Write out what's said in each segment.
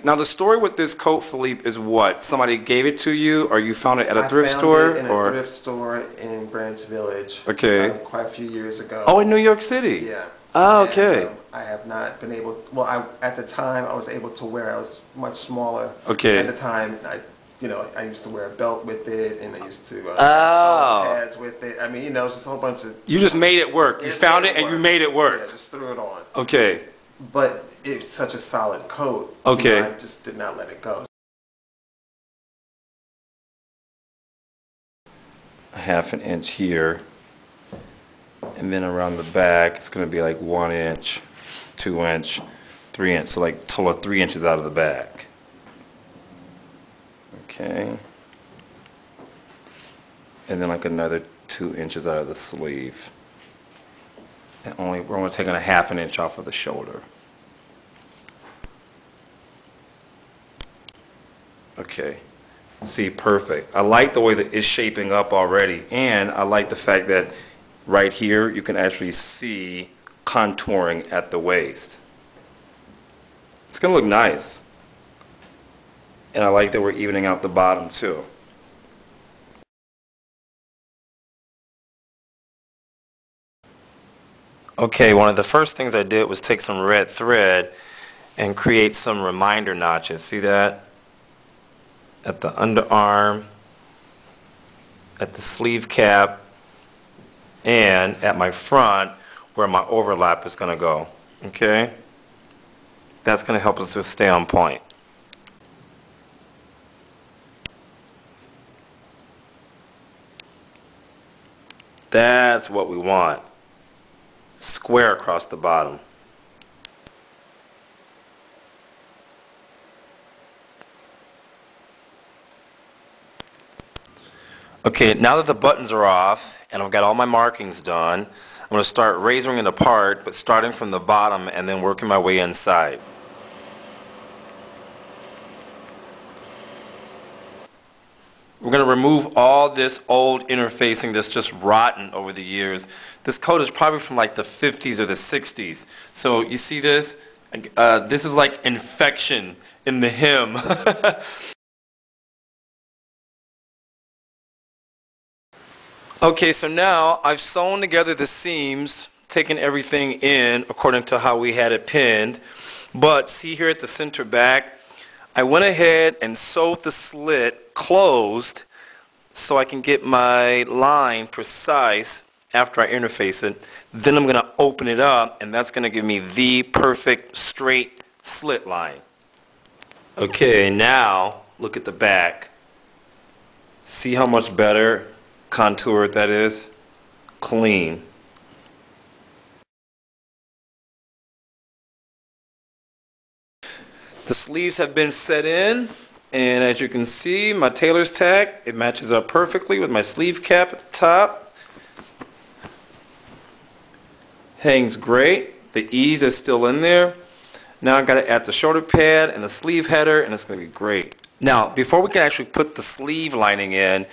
Now the story with this coat, Philippe, is what? Somebody gave it to you, or you found it at a thrift store? I found it in a thrift store in Greenwich Village. Okay. Quite a few years ago. Oh, in New York City? Yeah. Oh, okay. And, I have not been able, well, at the time I was able to wear, I was much smaller. Okay. At the time, I used to wear a belt with it, and I used to have pads with it. I mean, it's just a whole bunch of... You just made it work. You found it and you made it work. Yeah, just threw it on. Okay. But it's such a solid coat. Okay. I just did not let it go. A half an inch here. And then around the back, it's going to be like 1 inch, 2 inch, 3 inch. So like total of 3 inches out of the back. Okay. And then like another 2 inches out of the sleeve. And we're only taking a half an inch off of the shoulder. Okay. See, perfect. I like the way that it's shaping up already, and I like the fact that right here you can actually see contouring at the waist. It's going to look nice. And I like that we're evening out the bottom too. Okay, one of the first things I did was take some red thread and create some reminder notches. See that? At the underarm, at the sleeve cap, and at my front where my overlap is going to go. Okay? That's going to help us to stay on point. That's what we want. Square across the bottom. Okay, now that the buttons are off and I've got all my markings done, I'm going to start razoring it apart, but starting from the bottom and then working my way inside. We're going to remove all this old interfacing that's just rotten over the years. This coat is probably from like the 50s or the 60s. So you see this? This is like infection in the hem. Okay, so now I've sewn together the seams, taken everything in according to how we had it pinned. But see here at the center back, I went ahead and sewed the slit closed so I can get my line precise after I interface it. Then I'm going to open it up, and that's going to give me the perfect straight slit line. Okay, now look at the back. See how much better contoured that is? Clean. The sleeves have been set in, and as you can see, my tailor's tack, it matches up perfectly with my sleeve cap at the top. Hangs great. The ease is still in there. Now I've got to add the shoulder pad and the sleeve header, and it's going to be great. Now, before we can actually put the sleeve lining in,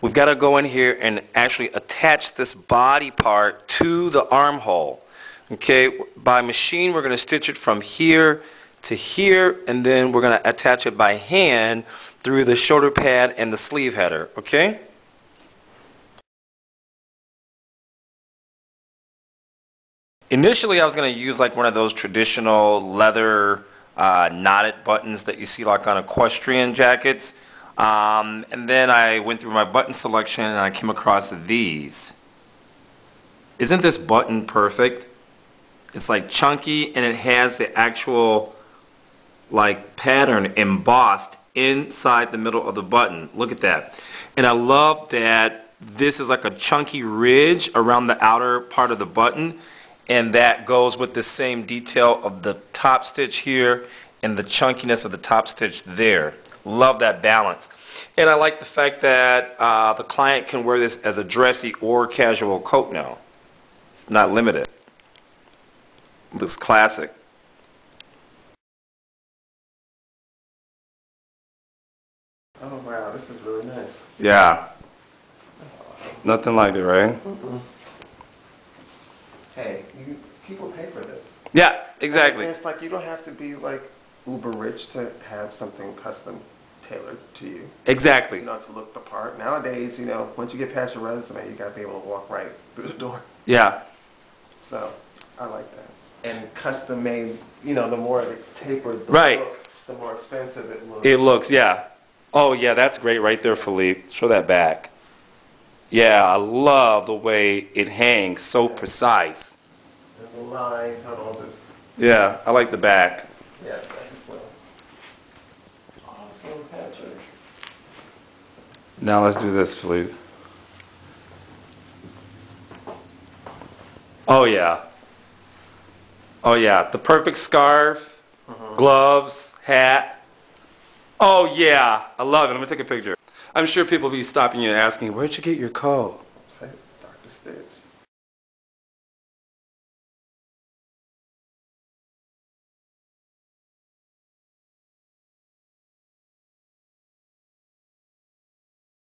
we've got to go in here and actually attach this body part to the armhole. Okay, by machine, we're going to stitch it from here to here, and then we're going to attach it by hand through the shoulder pad and the sleeve header. Okay? Initially, I was going to use like one of those traditional leather knotted buttons that you see like on equestrian jackets. And then I went through my button selection and I came across these. Isn't this button perfect? It's like chunky, and it has the actual like pattern embossed inside the middle of the button. Look at that. And I love that this is like a chunky ridge around the outer part of the button, and that goes with the same detail of the top stitch here and the chunkiness of the top stitch there. Love that balance. And I like the fact that the client can wear this as a dressy or casual coat now. It's not limited. Looks classic. Oh wow, this is really nice. Yeah. Nothing like it, right? Mm-mm. Hey, people pay for this. Yeah, exactly. And it's like you don't have to be like uber rich to have something custom tailored to you. Exactly. You know, to look the part. Nowadays, you know, once you get past your resume, you got to be able to walk right through the door. Yeah. So, I like that. And custom made, you know, the more tapered the Right. look, the more expensive it looks. It looks, yeah. Oh, yeah, that's great right there, Philippe. Show that back. Yeah, I love the way it hangs, so precise. And the lines, how all just... Yeah, I like the back. Yeah, that's well. Awesome, Patrick. Now let's do this, Philippe. Oh, yeah. Oh, yeah. The perfect scarf, gloves, hat. Oh, yeah. I love it. I'm going to take a picture. I'm sure people will be stopping you and asking, where'd you get your coat? Say, Dr. Stitch.